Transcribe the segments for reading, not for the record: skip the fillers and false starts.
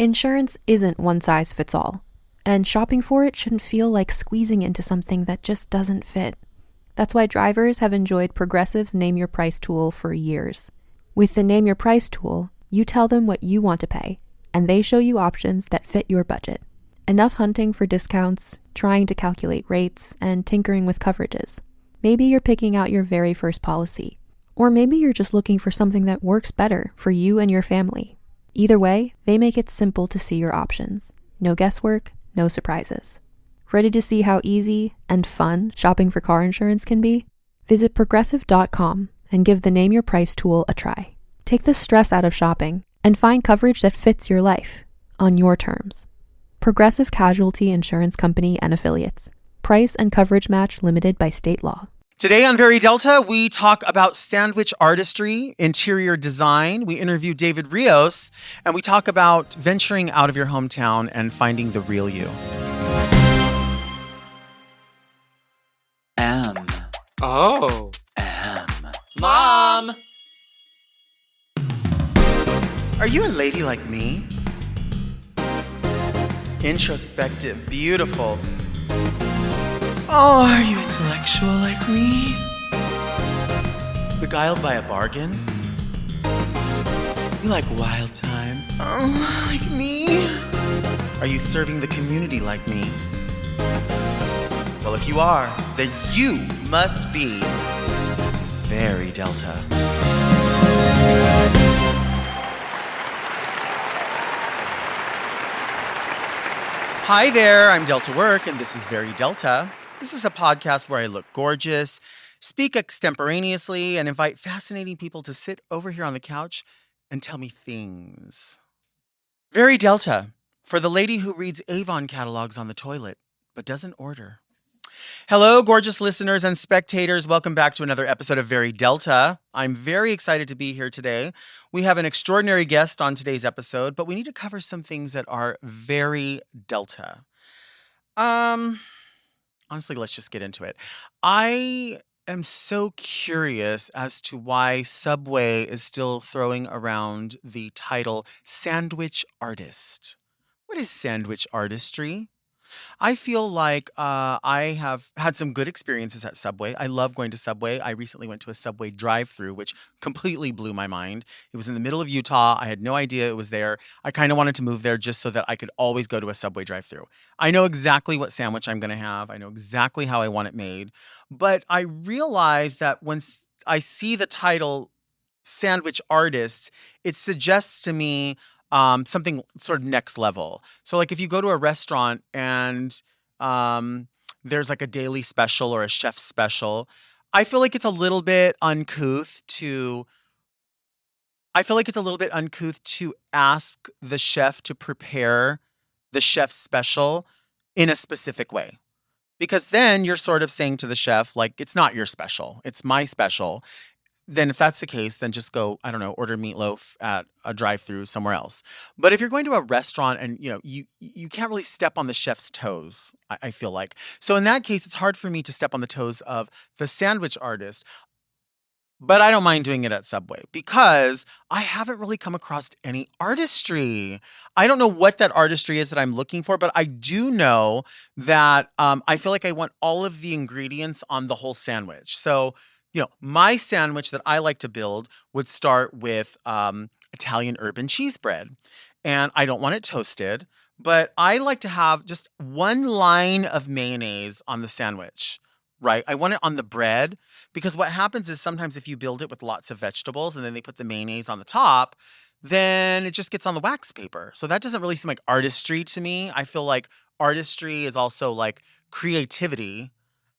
Insurance isn't one size fits all, and shopping for it shouldn't feel like squeezing into something that just doesn't fit. That's why drivers have enjoyed Progressive's Name Your Price tool for years. With the Name Your Price tool, you tell them what you want to pay, and they show you options that fit your budget. Enough hunting for discounts, trying to calculate rates, and tinkering with coverages. Maybe you're picking out your very first policy, or maybe you're just looking for something that works better for you and your family. Either way, they make it simple to see your options. No guesswork, no surprises. Ready to see how easy and fun shopping for car insurance can be? Visit Progressive.com and give the Name Your Price tool a try. Take the stress out of shopping and find coverage that fits your life, on your terms. Progressive Casualty Insurance Company and Affiliates. Price and coverage match limited by state law. Today on Very Delta, we talk about sandwich artistry, interior design. We interview David Rios, and we talk about venturing out of your hometown and finding the real you. Oh. Mom! Are you a lady like me? Introspective, beautiful. Oh, are you intellectual like me? Beguiled by a bargain? You like wild times? Oh, like me? Are you serving the community like me? Well, if you are, then you must be Very Delta. Hi there, I'm Delta Work, and this is Very Delta. This is a podcast where I look gorgeous, speak extemporaneously, and invite fascinating people to sit over here on the couch and tell me things. Very Delta, for the lady who reads Avon catalogs on the toilet, but doesn't order. Hello, gorgeous listeners and spectators. Welcome back to another episode of Very Delta. I'm very excited to be here today. We have an extraordinary guest on today's episode, but we need to cover some things that are very Delta. Honestly, let's just get into it. I am so curious as to why Subway is still throwing around the title sandwich artist. What is sandwich artistry? I feel like I have had some good experiences at Subway. I love going to Subway. I recently went to a Subway drive-thru, which completely blew my mind. It was in the middle of Utah. I had no idea it was there. I kind of wanted to move there just so that I could always go to a Subway drive-thru. I know exactly what sandwich I'm going to have. I know exactly how I want it made. But I realized that when I see the title sandwich artist, it suggests to me something sort of next level. So like if you go to a restaurant and there's like a daily special or a chef special, I feel like it's a little bit uncouth to ask the chef to prepare the chef's special in a specific way. Because then you're sort of saying to the chef, like, it's not your special, it's my special. Then if that's the case, then just go, I don't know, order meatloaf at a drive-thru somewhere else. But if you're going to a restaurant and, you can't really step on the chef's toes, I feel like. So in that case, it's hard for me to step on the toes of the sandwich artist. But I don't mind doing it at Subway because I haven't really come across any artistry. I don't know what that artistry is that I'm looking for, but I do know that I feel like I want all of the ingredients on the whole sandwich. So my sandwich that I like to build would start with Italian urban cheese bread. And I don't want it toasted, but I like to have just one line of mayonnaise on the sandwich, right? I want it on the bread because what happens is sometimes if you build it with lots of vegetables and then they put the mayonnaise on the top, then it just gets on the wax paper. So that doesn't really seem like artistry to me. I feel like artistry is also like creativity.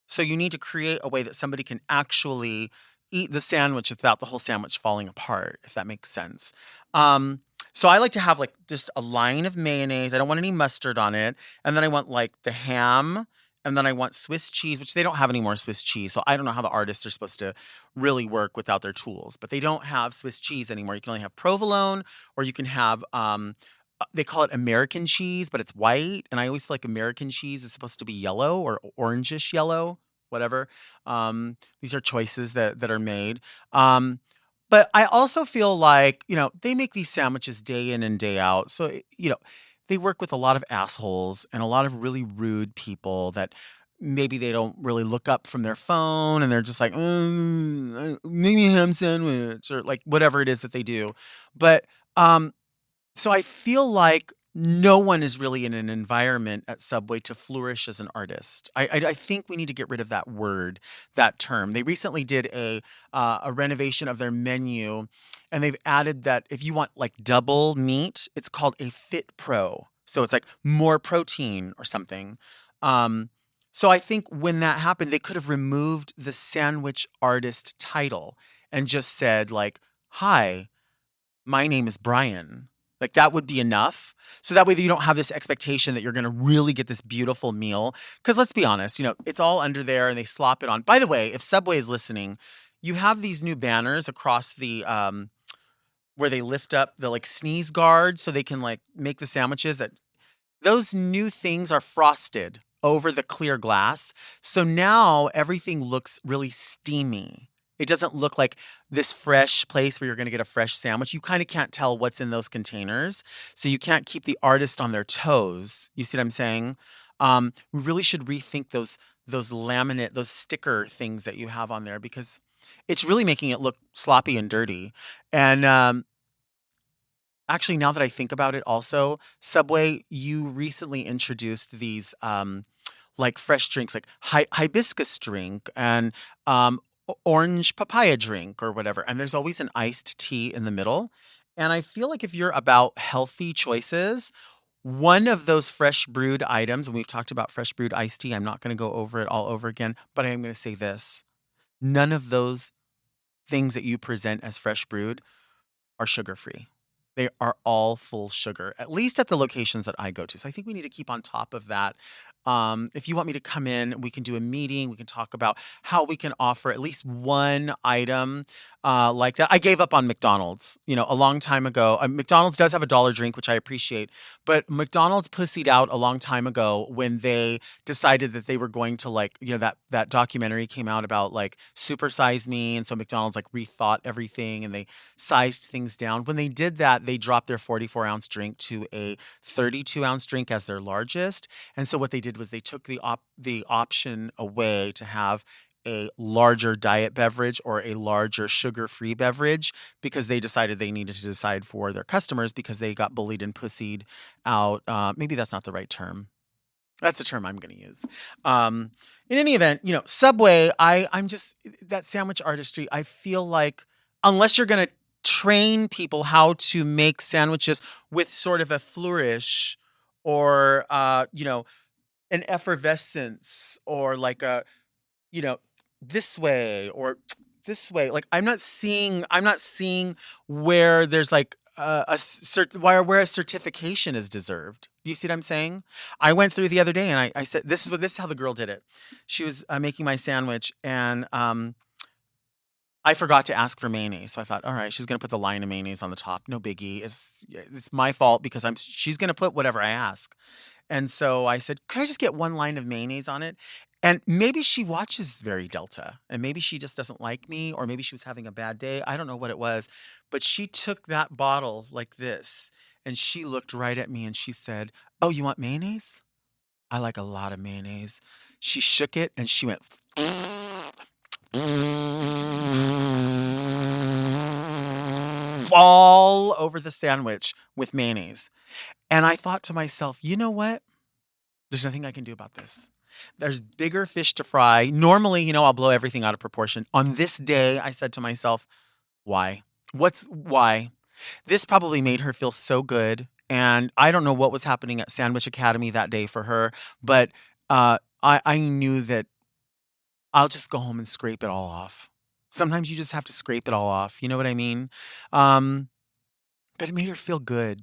So you need to create a way that somebody can actually eat the sandwich without the whole sandwich falling apart, if that makes sense. So I like to have like just a line of mayonnaise. I don't want any mustard on it. And then I want like the ham. And then I want Swiss cheese, which they don't have any more Swiss cheese. So I don't know how the artists are supposed to really work without their tools. But they don't have Swiss cheese anymore. You can only have provolone, or you can have they call it American cheese, but it's white. And I always feel like American cheese is supposed to be yellow or orangish yellow, whatever. These are choices that are made. But I also feel like, they make these sandwiches day in and day out. So, they work with a lot of assholes and a lot of really rude people that maybe they don't really look up from their phone and they're just like, make me a ham sandwich or like whatever it is that they do. But um, so I feel like no one is really in an environment at Subway to flourish as an artist. I think we need to get rid of that word, that term. They recently did a renovation of their menu, and they've added that if you want like double meat, it's called a Fit Pro. So it's like more protein or something. Um, so I think when that happened, they could have removed the sandwich artist title and just said like, "Hi, my name is Brian." Like that would be enough. So that way you don't have this expectation that you're going to really get this beautiful meal. Because let's be honest, it's all under there and they slop it on. By the way, if Subway is listening, you have these new banners across the where they lift up the like sneeze guard so they can like make the sandwiches that those new things are frosted over the clear glass. So now everything looks really steamy. It doesn't look like this fresh place where you're going to get a fresh sandwich. You kind of can't tell what's in those containers. So you can't keep the artist on their toes. You see what I'm saying? We really should rethink those laminate, those sticker things that you have on there because it's really making it look sloppy and dirty. And actually, now that I think about it, also, Subway, you recently introduced these like fresh drinks, like hibiscus drink and orange papaya drink or whatever. And there's always an iced tea in the middle. And I feel like if you're about healthy choices, one of those fresh brewed items, and we've talked about fresh brewed iced tea, I'm not going to go over it all over again, but I am going to say this. None of those things that you present as fresh brewed are sugar free. They are all full sugar, at least at the locations that I go to. So I think we need to keep on top of that. If you want me to come in, we can do a meeting. We can talk about how we can offer at least one item like that. I gave up on McDonald's, a long time ago. McDonald's does have a dollar drink, which I appreciate, but McDonald's pussied out a long time ago when they decided that they were going to like, that documentary came out about like Super Size Me, and so McDonald's like rethought everything and they sized things down. When they did that, they dropped their 44-ounce drink to a 32-ounce drink as their largest. And so what they did was they took the option away to have a larger diet beverage or a larger sugar-free beverage because they decided they needed to decide for their customers because they got bullied and pussied out. Maybe that's not the right term. That's the term I'm going to use. In any event, Subway, I'm just, that sandwich artistry, I feel like unless you're going to train people how to make sandwiches with sort of a flourish or, an effervescence or like a, you know, this way or this way. Like I'm not seeing where there's like where a certification is deserved. Do you see what I'm saying? I went through the other day and I said, this is how the girl did it. She was making my sandwich and I forgot to ask for mayonnaise. So I thought, all right, she's going to put the line of mayonnaise on the top. No biggie. It's my fault because she's going to put whatever I ask. And so I said, could I just get one line of mayonnaise on it? And maybe she watches Very Delta and maybe she just doesn't like me or maybe she was having a bad day. I don't know what it was, but she took that bottle like this and she looked right at me and she said, oh, you want mayonnaise? I like a lot of mayonnaise. She shook it and she went all over the sandwich with mayonnaise. And I thought to myself, you know what? There's nothing I can do about this. There's bigger fish to fry. Normally, I'll blow everything out of proportion. On this day, I said to myself, why? Why? This probably made her feel so good. And I don't know what was happening at Sandwich Academy that day for her, but I knew that I'll just go home and scrape it all off. Sometimes you just have to scrape it all off. You know what I mean? But it made her feel good.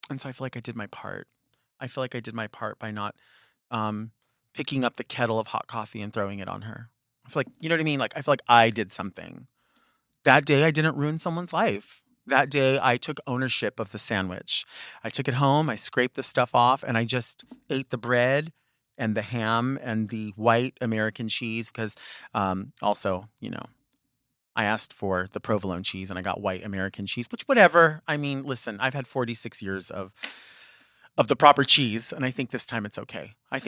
And so I feel like I did my part. I feel like I did my part by not picking up the kettle of hot coffee and throwing it on her. I feel like, you know what I mean? Like, I feel like I did something. That day, I didn't ruin someone's life. That day, I took ownership of the sandwich. I took it home, I scraped the stuff off, and I just ate the bread and the ham and the white American cheese because also, I asked for the provolone cheese and I got white American cheese, which whatever. I mean, listen, I've had 46 years of the proper cheese, and I think this time it's okay. I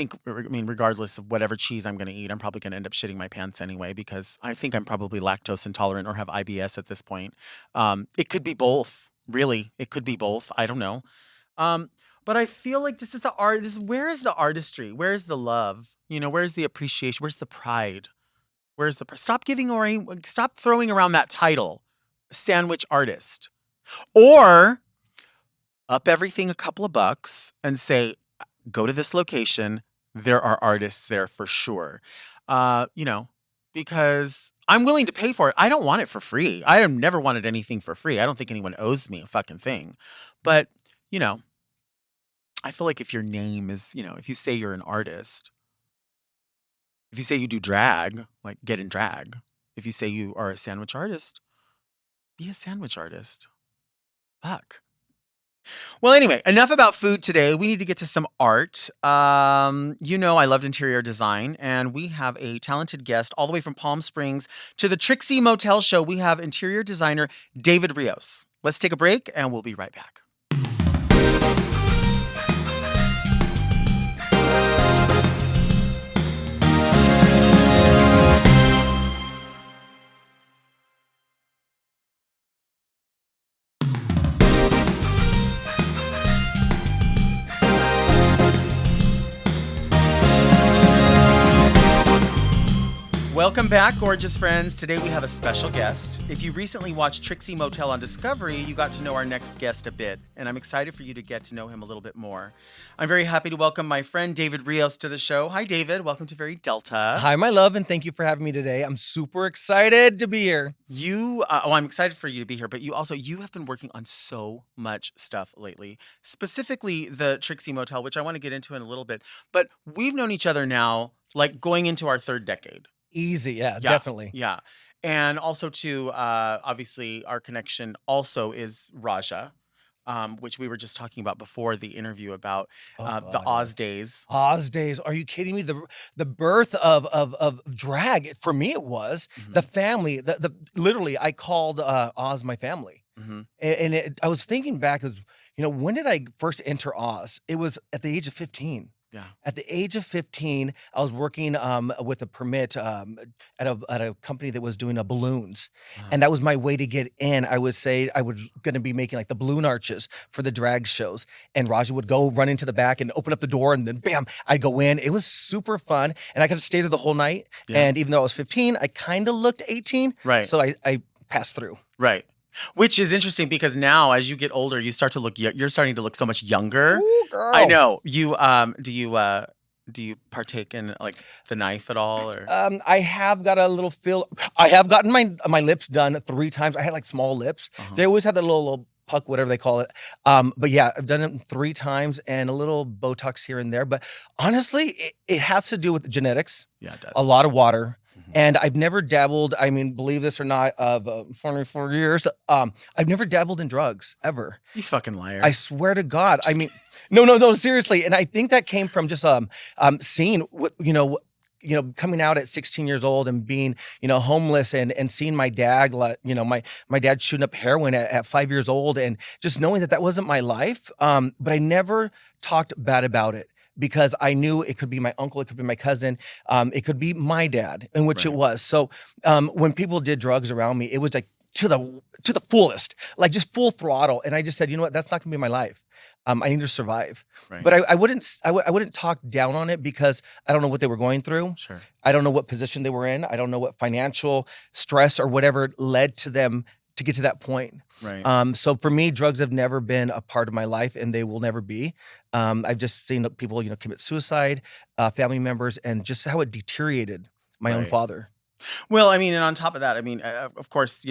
mean, regardless of whatever cheese I'm going to eat, I'm probably going to end up shitting my pants anyway because I think I'm probably lactose intolerant or have IBS at this point. It could be both, really. It could be both. I don't know. But I feel like this is the art. Where is the artistry? Where is the love? Where's the appreciation? Where's the pride? Stop throwing around that title, sandwich artist, or up everything a couple of bucks and say, go to this location. There are artists there for sure. Because I'm willing to pay for it. I don't want it for free. I have never wanted anything for free. I don't think anyone owes me a fucking thing. But, I feel like if your name is, if you say you're an artist, if you say you do drag, like get in drag. If you say you are a sandwich artist, be a sandwich artist. Fuck. Well, anyway, enough about food today. We need to get to some art. I loved interior design, and we have a talented guest all the way from Palm Springs to the Trixie Motel show. We have interior designer David Rios. Let's take a break, and we'll be right back. Welcome back, gorgeous friends. Today we have a special guest. If you recently watched Trixie Motel on Discovery, you got to know our next guest a bit, and I'm excited for you to get to know him a little bit more. I'm very happy to welcome my friend David Rios to the show. Hi, David. Welcome to Very Delta. Hi, my love, and thank you for having me today. I'm super excited to be here. I'm excited for you to be here, but you have been working on so much stuff lately, specifically the Trixie Motel, which I want to get into in a little bit. But we've known each other now, like going into our third decade. Easy, yeah, definitely. Yeah. And also too, obviously our connection also is Raja, which we were just talking about before the interview about the Oz days. Oz days. Are you kidding me? The birth of drag, for me it was the family. The literally I called Oz my family. Mm-hmm. And I was thinking back as, when did I first enter Oz? It was at the age of 15. Yeah. At the age of 15, I was working with a permit at a company that was doing balloons, and that was my way to get in. I would say I was going to be making like the balloon arches for the drag shows, and Raja would go run into the back and open up the door, and then bam, I'd go in. It was super fun, and I could stay there the whole night. Yeah. And even though I was 15, I kind of looked 18, right? So I passed through, right. Which is interesting because now, as you get older, you're starting to look so much younger. Ooh, girl. I know. You do you partake in like the knife at all, or? I have got a little feel. I have gotten my lips done 3 times. I had like small lips. Uh-huh. They always had that little puck, whatever they call it. But yeah, I've done it 3 times and a little Botox here and there. But honestly, it has to do with genetics. Yeah, it does. A lot of water. And I've never dabbled, I mean, believe this or not, of 44 years, I've never dabbled in drugs, ever. You fucking liar. I swear to God. I mean, no, seriously. And I think that came from just seeing, coming out at 16 years old and being, homeless and seeing my dad, my dad shooting up heroin at 5 years old, and just knowing that wasn't my life. But I never talked bad about it, because I knew it could be my uncle, it could be my cousin, it could be my dad, in which it was. So when people did drugs around me, it was like to the fullest, like just full throttle. And I just said, you know what, that's not gonna be my life. I need to survive. Right. But I wouldn't talk down on it, because I don't know what they were going through. Sure. I don't know what position they were in. I don't know what financial stress or whatever led to them to get to that point. Right. So for me, drugs have never been a part of my life, and they will never be. I've just seen people, commit suicide, family members, and just how it deteriorated my own father. Well, I mean, and on top of that, I mean, of course,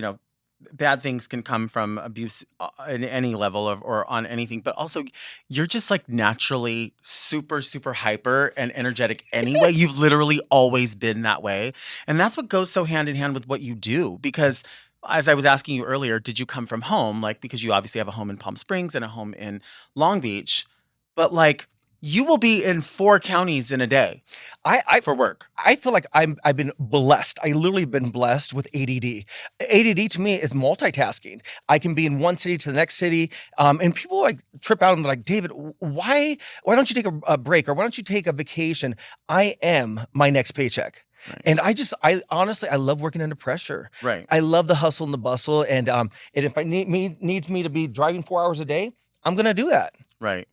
bad things can come from abuse in any level or on anything, but also you're just like naturally super, super hyper and energetic anyway. You've literally always been that way. And that's what goes so hand in hand with what you do, because as I was asking you earlier, did you come from home? Like, because you obviously have a home in Palm Springs and a home in Long Beach, but like you will be in 4 counties in a day for work. I feel like I've been blessed. I literally been blessed with ADD. ADD to me is multitasking. I can be in one city to the next city, and people like trip out and they're like, David, why don't you take a break, or why don't you take a vacation? I am my next paycheck. Right. And I honestly, I love working under pressure. Right. I love the hustle and the bustle. And if I needs me to be driving 4 hours a day, I'm going to do that. Right.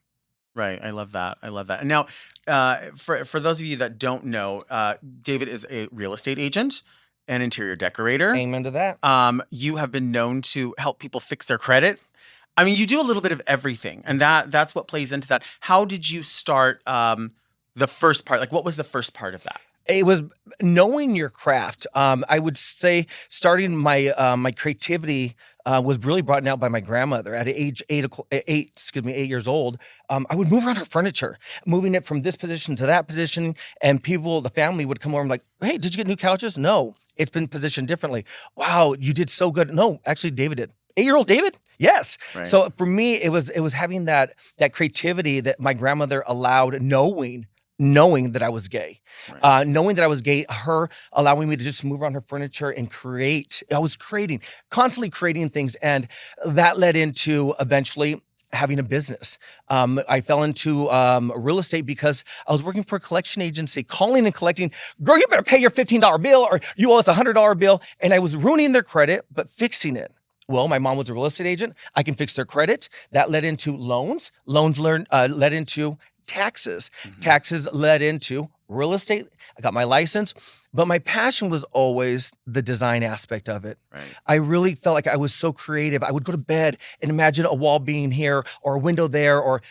Right. I love that. And now, for those of you that don't know, David is a real estate agent and interior decorator. Amen to that. You have been known to help people fix their credit. I mean, you do a little bit of everything, and that's what plays into that. How did you start the first part? Like, what was the first part of that? It was knowing your craft. I would say starting my creativity was really brought out by my grandmother at age 8 years old. I would move around her furniture, moving it from this position to that position, and the family would come over and be like, "Hey, did you get new couches?" No, it's been positioned differently. Wow, you did so good. No, actually, David did. 8-year-old David? Yes. Right. So for me, it was having that creativity that my grandmother allowed, knowing that I was gay, Right. knowing that I was gay, her allowing me to just move around her furniture and create. I was constantly creating things. And that led into eventually having a business. I fell into real estate because I was working for a collection agency, calling and collecting, girl, you better pay your $15 bill or you owe us a $100 bill. And I was ruining their credit, but fixing it. Well, my mom was a real estate agent. I can fix their credit. That led into loans. Loans led into taxes. Mm-hmm. Taxes led into real estate. I got my license, but my passion was always the design aspect of it. Right. I really felt like I was so creative. I would go to bed and imagine a wall being here or a window there, or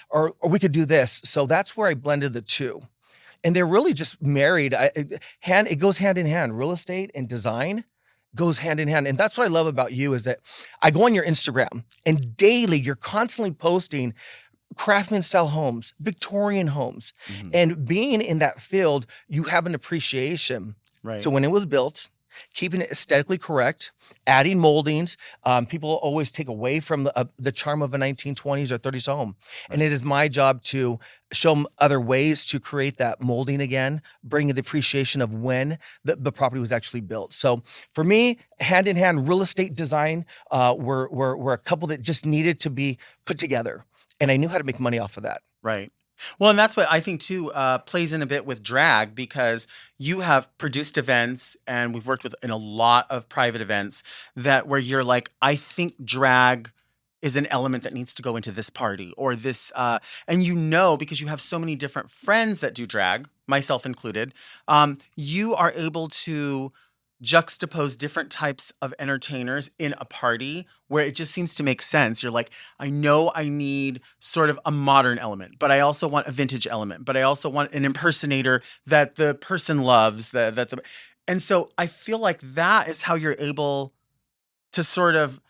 we could do this. So that's where I blended the two. And they're really just married. It goes hand in hand. Real estate and design goes hand in hand. And that's what I love about you is that I go on your Instagram and daily you're constantly posting craftsman style homes, Victorian homes. Mm-hmm. And being in that field, you have an appreciation Right. to when it was built, keeping it aesthetically correct, adding moldings. People always take away from the charm of a 1920s or 30s home. Right. And it is my job to show them other ways to create that molding again, bringing the appreciation of when the property was actually built. So for me, hand in hand, real estate design were a couple that just needed to be put together. And I knew how to make money off of that. Right. Well, and that's what I think too plays in a bit with drag, because you have produced events and we've worked in a lot of private events where you're like, I think drag is an element that needs to go into this party or this, and because you have so many different friends that do drag, myself included, you are able to juxtapose different types of entertainers in a party where it just seems to make sense. You're like, I know I need sort of a modern element, but I also want a vintage element, but I also want an impersonator that the person loves. And so I feel like that is how you're able to sort of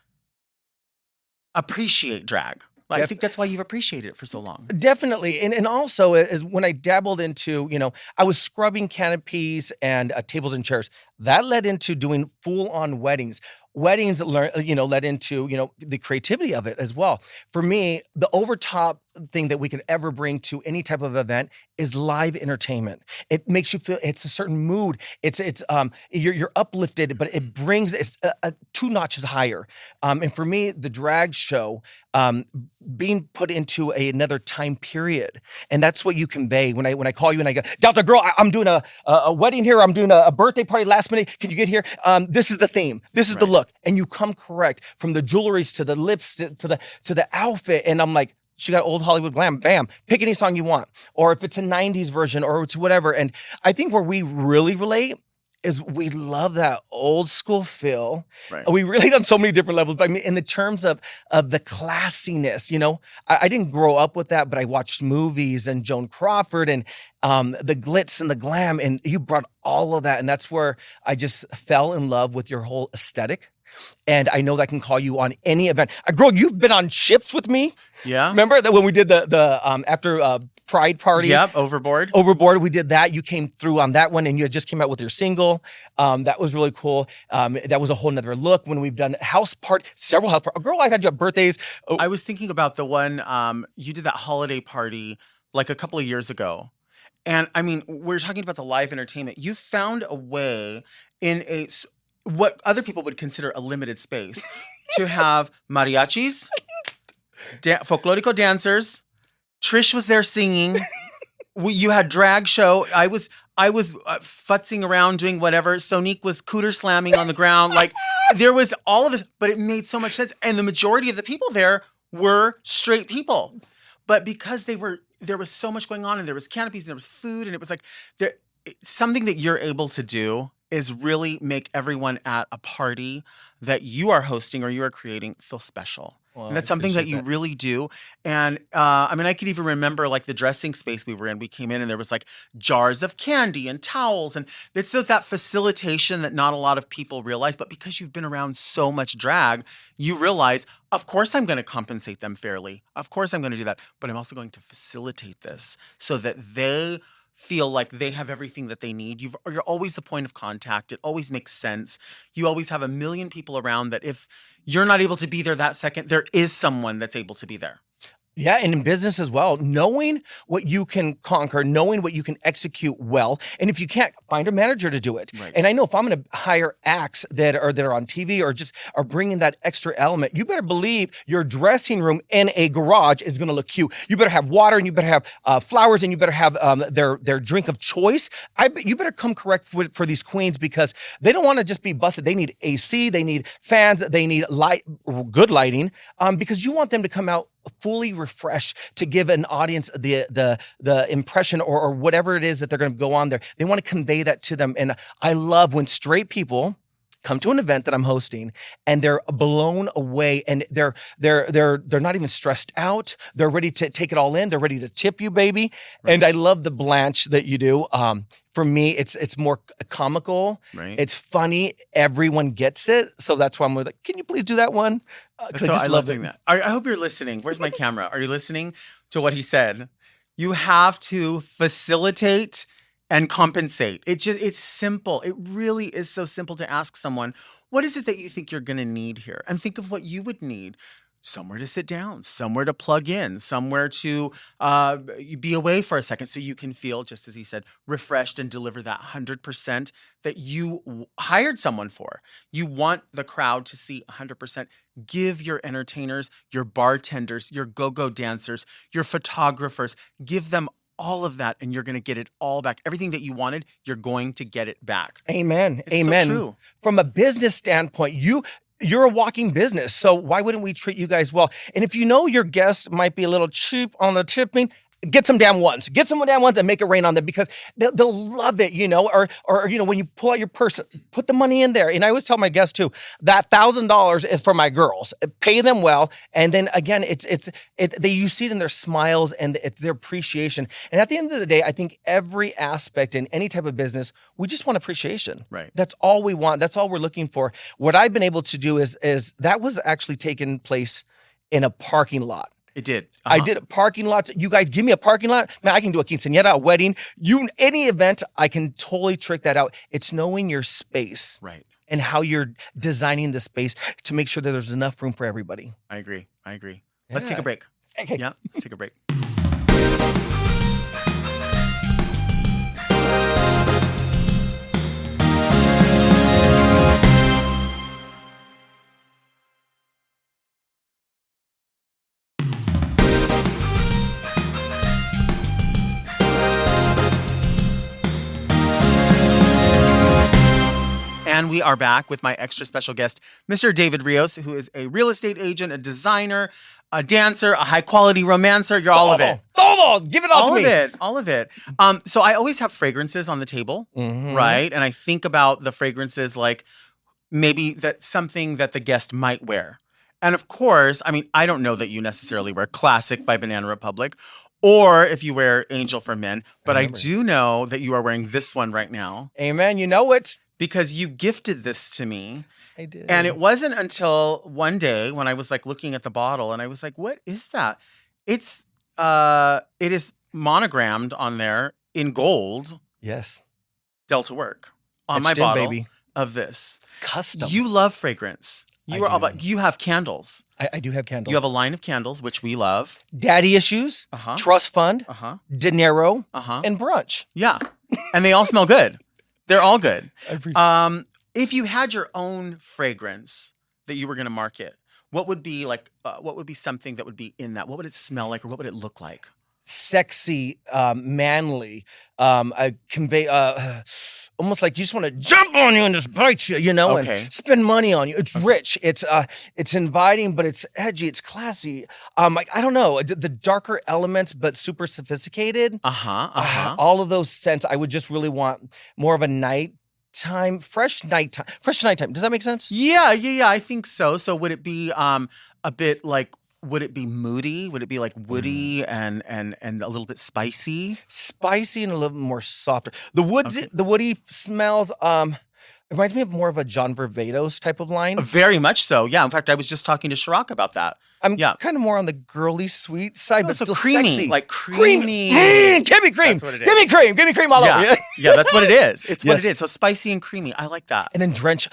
appreciate drag. I think that's why you've appreciated it for so long. Definitely. And also is when I dabbled into, I was scrubbing canopies and tables and chairs. That led into doing full-on weddings. Weddings, led into, the creativity of it as well. For me, the overtop thing that we could ever bring to any type of event is live entertainment. It makes you feel it's a certain mood. You're uplifted, but it brings it's 2 notches higher. And for me, the drag show being put into another time period, and that's what you convey when I call you and I go, Delta girl, I'm doing a wedding here. I'm doing a birthday party last minute. Can you get here? This is the theme. This is the look, and you come correct from the jewelries to the lips to the outfit, and I'm like, she got old Hollywood glam, bam, pick any song you want. Or if it's a 90s version or it's whatever. And I think where we really relate is we love that old school feel. Right. We relate on so many different levels. But I mean, in the terms of the classiness, I didn't grow up with that, but I watched movies and Joan Crawford and the glitz and the glam. And you brought all of that. And that's where I just fell in love with your whole aesthetic. And I know that I can call you on any event. Girl, you've been on ships with me. Yeah. Remember that when we did the after Pride party? Yep, Overboard. Overboard, we did that. You came through on that one and you had just came out with your single. That was really cool. That was a whole nother look when we've done several house parties. Girl, I had you at birthdays. I was thinking about the one, you did that holiday party like a couple of years ago. And I mean, we're talking about the live entertainment. You found a way in what other people would consider a limited space to have mariachis, folklorico dancers. Trish was there singing. You had drag show. I was futzing around doing whatever. Sonique was cooter slamming on the ground. Like there was all of this, but it made so much sense. And the majority of the people there were straight people. But because there was so much going on and there was canopies and there was food and it was like something that you're able to do is really make everyone at a party that you are hosting or you are creating feel special. Well, and that's something that you really do. And I mean, I could even remember like the dressing space we were in. We came in and there was like jars of candy and towels. And it's just that facilitation that not a lot of people realize. But because you've been around so much drag, you realize, of course I'm going to compensate them fairly. Of course I'm going to do that. But I'm also going to facilitate this so that they feel like they have everything that they need. You're always the point of contact. It always makes sense. You always have a million people around that if you're not able to be there that second, there is someone that's able to be there. Yeah, and in business as well, knowing what you can conquer, knowing what you can execute well, and if you can't, find a manager to do it. Right. And I know if I'm going to hire acts that are on TV or just are bringing that extra element, you better believe your dressing room in a garage is going to look cute. You better have water, and you better have flowers, and you better have their drink of choice. You better come correct for these queens because they don't want to just be busted. They need AC, they need fans, they need good lighting, because you want them to come out fully refreshed to give an audience the impression or whatever it is that they're going to go on there. They want to convey that to them. And I love when straight people come to an event that I'm hosting and they're blown away and they're not even stressed out. They're ready to take it all in. They're ready to tip you, baby. Right. And I love the Blanche that you do. For me, it's more comical. Right. It's funny. Everyone gets it. So that's why I'm like, can you please do that one? So I love doing that. I hope you're listening. Where's my camera? Are you listening to what he said? You have to facilitate and compensate. It's simple. It really is so simple to ask someone, what is it that you think you're going to need here? And think of what you would need. Somewhere to sit down, somewhere to plug in, somewhere to be away for a second so you can feel, just as he said, refreshed and deliver that 100% that you hired someone for. You want the crowd to see 100%. Give your entertainers, your bartenders, your go-go dancers, your photographers, give them all of that and you're going to get it all back. Everything that you wanted, you're going to get it back. Amen. It's Amen. So true. From a business standpoint, you're a walking business, so why wouldn't we treat you guys well? And if you know your guests might be a little cheap on the tipping, get some damn ones. Get some damn ones and make it rain on them because they'll love it, or when you pull out your purse, put the money in there. And I always tell my guests too, that $1,000 is for my girls. Pay them well. And then again, you see it in their smiles and it's their appreciation. And at the end of the day, I think every aspect in any type of business, we just want appreciation. Right. That's all we want. That's all we're looking for. What I've been able to do is that was actually taking place in a parking lot. It did. I did a parking lot. You guys give me a parking lot. Man, I can do a quinceañera, a wedding. Any event, I can totally trick that out. It's knowing your space. Right. And how you're designing the space to make sure that there's enough room for everybody. I agree. Yeah. Let's take a break. Okay. Yeah, let's take a break. And we are back with my extra special guest, Mr. David Rios, who is a real estate agent, a designer, a dancer, a high-quality romancer. You're all of it. Todo! Give it all to me. All of it. So I always have fragrances on the table, right? And I think about the fragrances like maybe that's something that the guest might wear. And of course, I mean, I don't know that you necessarily wear Classic by Banana Republic or if you wear Angel for Men, but I do know that you are wearing this one right now. Amen. You know it. Because you gifted this to me. I did. And it wasn't until one day when I was like looking at the bottle and I was like, what is that? It is monogrammed on there in gold. Yes. Delta Work on Etched my in, bottle baby. Of this. Custom. You love fragrance. You are all about. You have candles. I do have candles. You have a line of candles, which we love. Daddy Issues, Trust Fund, Dinero, and Brunch. Yeah, and they all smell good. They're all good. If you had your own fragrance that you were going to market, what would be like? What would be something that would be in that? What would it smell like, or what would it look like? Sexy, manly, convey, almost like you just want to jump on you and just bite you, and spend money on you. It's rich. It's inviting, but it's edgy. It's classy. I don't know, the darker elements, but super sophisticated. All of those scents, I would just really want more of a fresh nighttime. Does that make sense? Yeah. I think so. So would it be a bit like? Would it be moody? Would it be like woody and a little bit spicy? Spicy and a little more softer. The woody smells reminds me of more of a John Varvatos type of line. Very much so. Yeah. In fact, I was just talking to Chirac about that. I'm kind of more on the girly sweet side, but still creamy, sexy. like creamy. Give me cream. That's what it is. Give me cream. Give me cream all over. Yeah, that's what it is. It's what it is. So spicy and creamy. I like that. And then drench.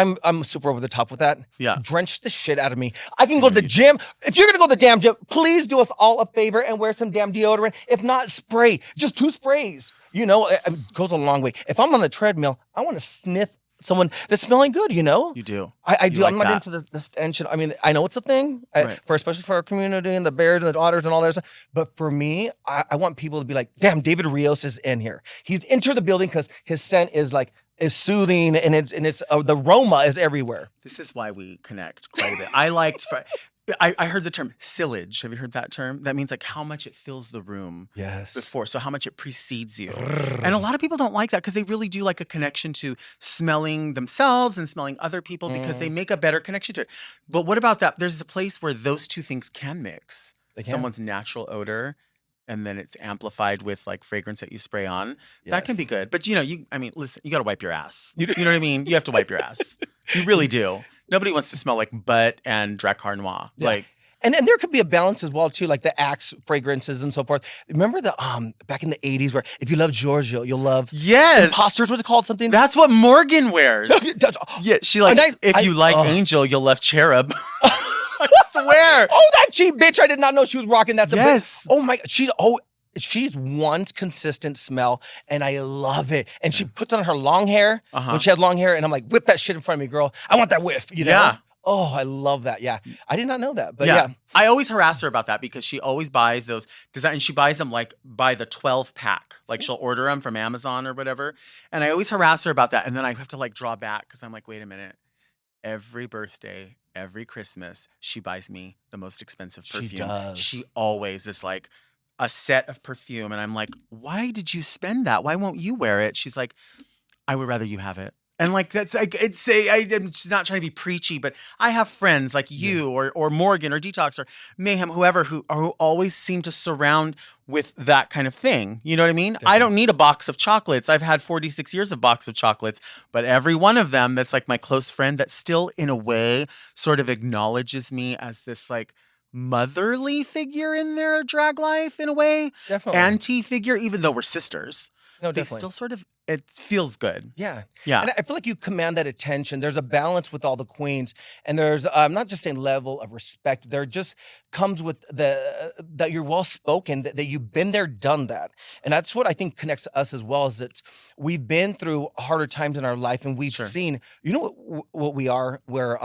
I'm super over the top with that. Yeah. Drench the shit out of me. I can go to the gym. If you're going to go to the damn gym, please do us all a favor and wear some damn deodorant. If not, spray. Just 2 sprays. It goes a long way. If I'm on the treadmill, I want to sniff someone that's smelling good, You do. I do. Like I'm not into the stench. I mean, I know it's a thing, especially for our community and the bears and the otters and all that stuff. But for me, I want people to be like, damn, David Rios is in here. He's entered the building because his scent is soothing and it's the aroma is everywhere. This is why we connect quite a bit. I heard the term sillage. Have you heard that term? That means like how much it fills the room before. So how much it precedes you. And a lot of people don't like that because they really do like a connection to smelling themselves and smelling other people because they make a better connection to it. But what about that? There's a place where those two things can mix. Someone's natural odor and then it's amplified with like fragrance that you spray on. That can be good. But listen, you got to wipe your ass. You know what I mean? You have to wipe your ass. You really do. Nobody wants to smell like butt and Drac Noir. Yeah. And there could be a balance as well too, like the Axe fragrances and so forth. Remember the back in the 80s where if you love Giorgio, you'll love Imposters. What's it called? Something? That's what Morgan wears. Yeah, she if you like Angel, you'll love Cherub. I swear. Oh, that cheap bitch! I did not know she was rocking that. Yes. Oh my. She's one consistent smell, and I love it. And she puts on her long hair when she had long hair, and I'm like, whip that shit in front of me, girl. I want that whiff. Yeah. Oh, I love that. Yeah. I did not know that, but yeah. I always harass her about that because she always buys those design, and she buys them like by the 12 pack. Like she'll order them from Amazon or whatever. And I always harass her about that. And then I have to like draw back because I'm like, wait a minute. Every birthday, every Christmas, she buys me the most expensive perfume. She does. She always is like a set of perfume. And I'm like, why did you spend that? Why won't you wear it? She's like, I would rather you have it. And like, that's like, I'm just not trying to be preachy, but I have friends like you or Morgan or Detox or Mayhem, whoever, who always seem to surround with that kind of thing. You know what I mean? Definitely. I don't need a box of chocolates. I've had 46 years of box of chocolates, but every one of them that's like my close friend that still in a way sort of acknowledges me as this like motherly figure in their drag life in a way. Definitely. Anti-figure, even though we're sisters. No, they definitely. Still sort of, it feels good. Yeah. Yeah. And I feel like you command that attention. There's a balance with all the queens. And there's, I'm not just saying level of respect. There just comes with that you're well-spoken, that you've been there, done that. And that's what I think connects us as well, is that we've been through harder times in our life and we've seen, you know what we are? We're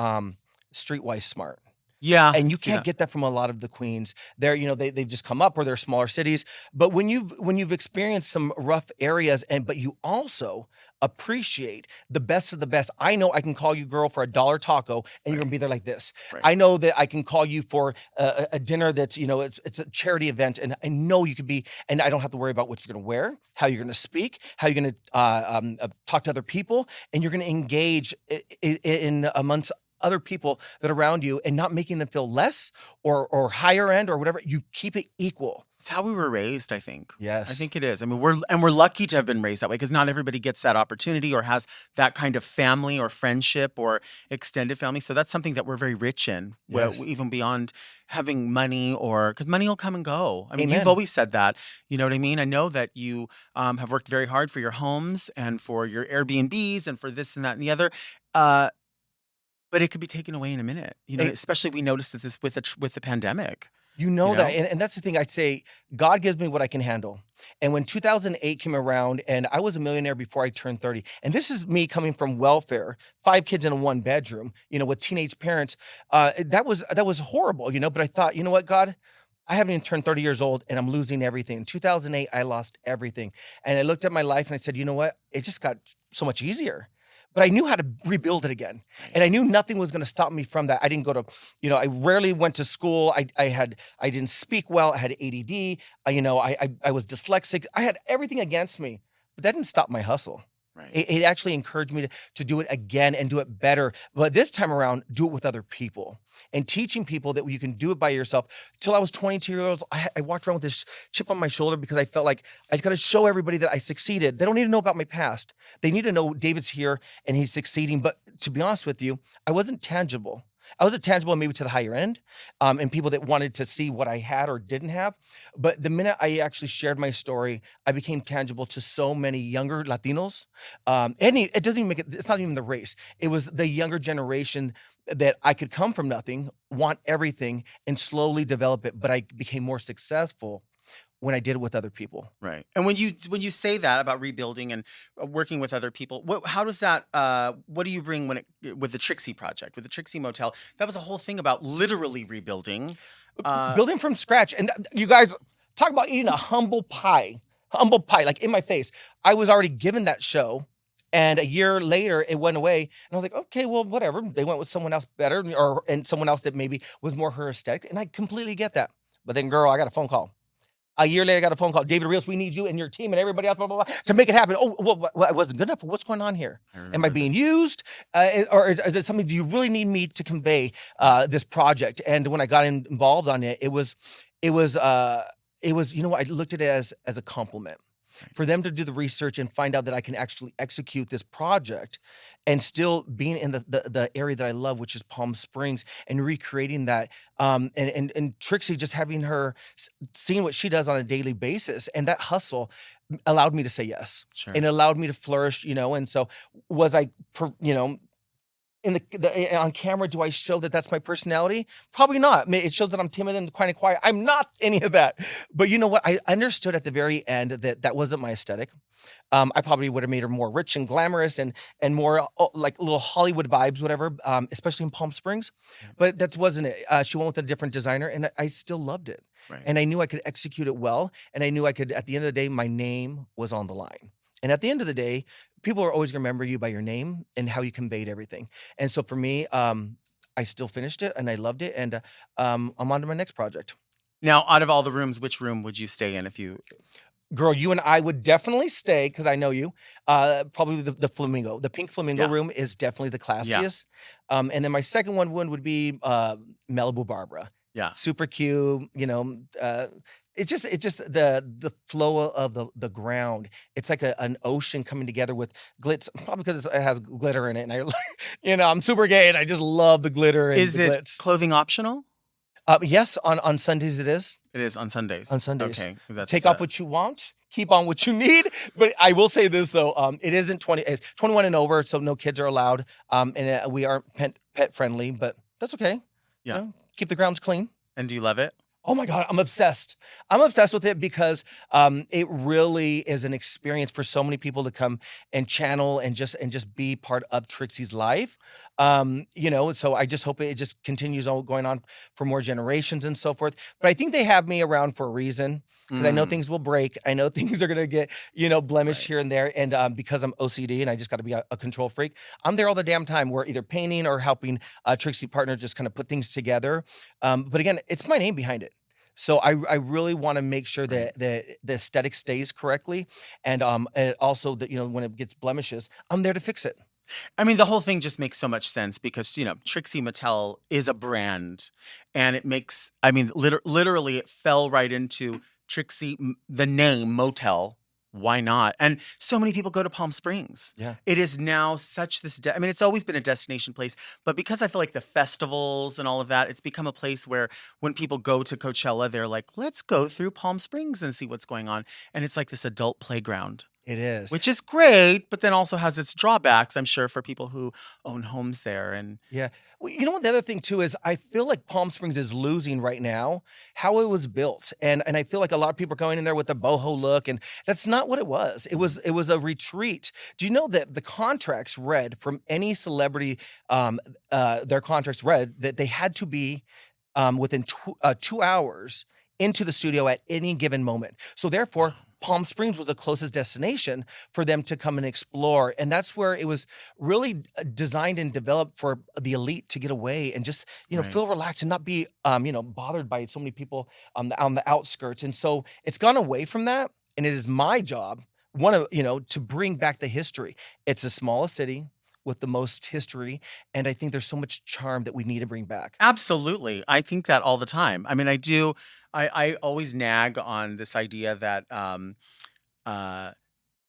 streetwise smart. Yeah. And you can't get that from a lot of the queens. They're, they've just come up or they're smaller cities. But when you've experienced some rough areas but you also appreciate the best of the best. I know I can call you girl for $1 taco and you're gonna be there like this. Right. I know that I can call you for a dinner that's, it's a charity event and I know you could be, and I don't have to worry about what you're gonna wear, how you're gonna speak, how you're gonna talk to other people, and you're gonna engage in amongst other people that are around you and not making them feel less or higher end or whatever. You keep it equal. It's how we were raised, I think. Yes. I think it is. I mean, we're lucky to have been raised that way because not everybody gets that opportunity or has that kind of family or friendship or extended family. So that's something that we're very rich in, even beyond having money because money will come and go. I mean, You've always said that. You know what I mean? I know that you have worked very hard for your homes and for your Airbnbs and for this and that and the other. But it could be taken away in a minute. Especially we noticed this with the pandemic. You know You that. know? And that's the thing I'd say, God gives me what I can handle. And when 2008 came around and I was a millionaire before I turned 30, and this is me coming from welfare, 5 kids in a 1 bedroom, with teenage parents, that was horrible, but I thought, you know what, God, I haven't even turned 30 years old and I'm losing everything. In 2008, I lost everything. And I looked at my life and I said, you know what? It just got so much easier. But I knew how to rebuild it again. And I knew nothing was going to stop me from that. I didn't go to, I rarely went to school. I didn't speak well. I had ADD. I was dyslexic. I had everything against me, but that didn't stop my hustle. Right. It actually encouraged me to do it again and do it better. But this time around, do it with other people and teaching people that you can do it by yourself. Till I was 22 years old, I walked around with this chip on my shoulder because I felt like I got to show everybody that I succeeded. They don't need to know about my past. They need to know David's here and he's succeeding. But to be honest with you, I wasn't tangible. I was tangible maybe to the higher end and people that wanted to see what I had or didn't have. But the minute I actually shared my story, I became tangible to so many younger Latinos. It doesn't even make it, it's not even the race. It was the younger generation that I could come from nothing, want everything, and slowly develop it. But I became more successful when I did it with other people. Right. And when you say that about rebuilding and working with other people, how does that, what do you bring with the Trixie project, with the Trixie Motel? That was a whole thing about literally rebuilding. Building from scratch. And you guys talk about eating a humble pie, like in my face. I was already given that show. And a year later, it went away. And I was like, okay, well, whatever. They went with someone else better and someone else that maybe was more her aesthetic. And I completely get that. But then, girl, I got a phone call. A year later, I got a phone call. David Rios, we need you and your team and everybody else, blah, blah, blah, to make it happen. Oh, well, I wasn't good enough. What's going on here? Am I being used? Or is it something, do you really need me to convey this project? And when I got involved on it, it was, I looked at it as a compliment. For them to do the research and find out that I can actually execute this project and still being in the area that I love, which is Palm Springs, and recreating that. And Trixie, just having her seeing what she does on a daily basis, and that hustle allowed me to say yes. Sure. And it allowed me to flourish, and so was I, in on camera, do I show that that's my personality? Probably not. It shows that I'm timid and kind of quiet. I'm not any of that. But you know what? I understood at the very end that wasn't my aesthetic. I probably would have made her more rich and glamorous and more like little Hollywood vibes, whatever, especially in Palm Springs. But that wasn't it. She went with a different designer, and I still loved it. Right. And I knew I could execute it well. And I knew I could, at the end of the day, my name was on the line. And at the end of the day, people are always going to remember you by your name and how you conveyed everything. And so for me, I still finished it and I loved it. And I'm on to my next project. Now, out of all the rooms, which room would you stay in if you... Girl, you and I would definitely stay, because I know you, probably the flamingo. The pink flamingo room is definitely the classiest. Yeah. And then my second one would be Malibu Barbara. Yeah. Super cute, It's just the flow of the ground. It's like an ocean coming together with glitz, probably because it has glitter in it. And I'm super gay and I just love the glitter and Is the it glitz. clothing optional? Yes, on Sundays it is. It is on Sundays. On Sundays. Okay. Take off what you want, keep on what you need. But I will say this though, it isn't 21 and over, so no kids are allowed. And we aren't pet friendly, but that's okay. Yeah. Keep the grounds clean. And do you love it? Oh my God, I'm obsessed. I'm obsessed with it because it really is an experience for so many people to come and channel and just be part of Trixie's life. So I just hope it just continues on going on for more generations and so forth. But I think they have me around for a reason, because I know things will break. I know things are going to get, blemished here and there. And because I'm OCD and I just got to be a control freak, I'm there all the damn time. We're either painting or helping Trixie partner just kind of put things together. But again, it's my name behind it. So I really want to make sure that the aesthetic stays correctly. And also that, when it gets blemishes, I'm there to fix it. I mean, the whole thing just makes so much sense because, Trixie Motel is a brand, and it makes, literally it fell right into Trixie, the name Motel. Why not? And so many people go to Palm Springs. Yeah. It is now such this, it's always been a destination place, but because I feel like the festivals and all of that, it's become a place where when people go to Coachella, they're like, let's go through Palm Springs and see what's going on. And it's like this adult playground It is. which is great, but then also has its drawbacks, I'm sure, for people who own homes there. And Yeah. Well, you know what the other thing too is I feel like Palm Springs is losing right now how it was built. And I feel like a lot of people are going in there with the boho look, and that's not what it was. It was a retreat. Do you know that the contracts read from any celebrity, their contracts read that they had to be within 2 hours into the studio at any given moment. So therefore, Palm Springs was the closest destination for them to come and explore. And that's where it was really designed and developed for the elite to get away and just, Right. feel relaxed and not be, bothered by so many people on the outskirts. And so it's gone away from that. And it is my job, to bring back the history. It's the smallest city with the most history. And I think there's so much charm that we need to bring back. absolutely. I think that all the time. I mean, I do. I always nag on this idea that uh,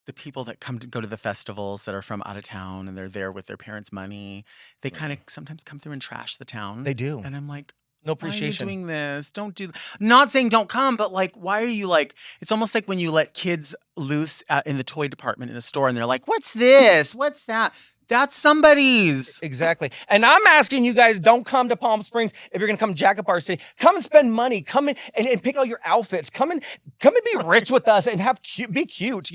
the people that go to the festivals that are from out of town and they're there with their parents' money, they kind of sometimes come through and trash the town. They do. And I'm like, No why are you appreciation. doing this? Don't do. Not saying don't come, but like, why are you like? It's almost like when you let kids loose in the toy department in a store, and they're like, "What's this? What's that?" That's somebody's. Exactly. And I'm asking you guys, don't come to Palm Springs if you're going to come jack up our city. Come and spend money. Come in and pick out your outfits. Come and be rich with us and be cute,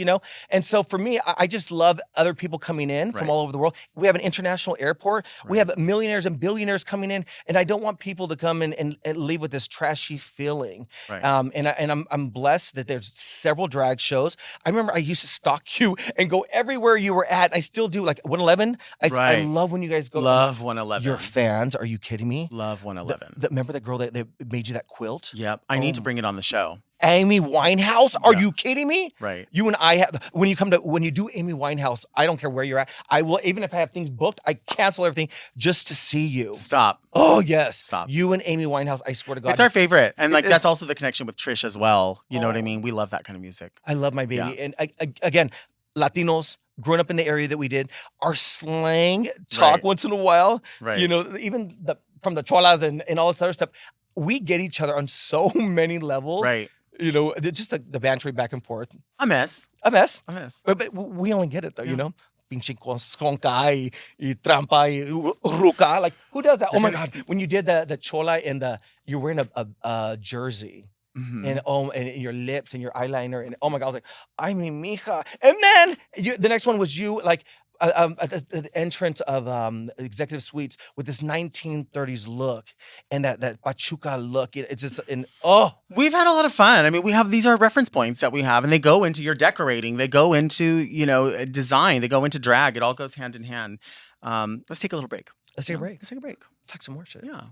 And so for me, I just love other people coming in from Right. all over the world. We have an international airport. We have millionaires and billionaires coming in. And I don't want people to come in and leave with this trashy feeling. Right. And I'm blessed that there's several drag shows. I remember I used to stalk you and go everywhere you were at. I still do, like 111. I Right. love when you guys go. Love 111. Your fans? Are you kidding me? Love 111. Remember that girl that made you that quilt? Yep. I need to Oh. bring it on the show. Amy Winehouse? Are Yeah. you kidding me? Right. You and I have when you do Amy Winehouse, I don't care where you're at. I will, even if I have things booked, I cancel everything just to see you. Stop. Oh yes. Stop. You and Amy Winehouse, I swear to God. It's our favorite. And like It- that's also the connection with Trish as well. You know what I Oh. mean? We love that kind of music. I love my baby. Yeah. And again, Latinos growing up in the area that we did, our slang talk Right. once in a while. Right. Even from the cholas and all this other stuff, we get each other on so many levels. Right. Just the bantering back and forth. A mess. A mess. A mess. But we only get it though, Yeah. Pinche skonka y trampa y ruca. Like, who does that? Oh my God. When you did the chola and you're wearing a jersey. Mhm. And your lips and your eyeliner and oh my God, I was like, I mean, mija. And then the next one was you like at the entrance of executive suites with this 1930s look and that pachuca look. It's just We've had a lot of fun. I mean, these are reference points that we have, and they go into your decorating. They go into, design. They go into drag. It all goes hand in hand. Let's take a little break. let's take a break. Let's take a break. Talk some more shit. Yeah.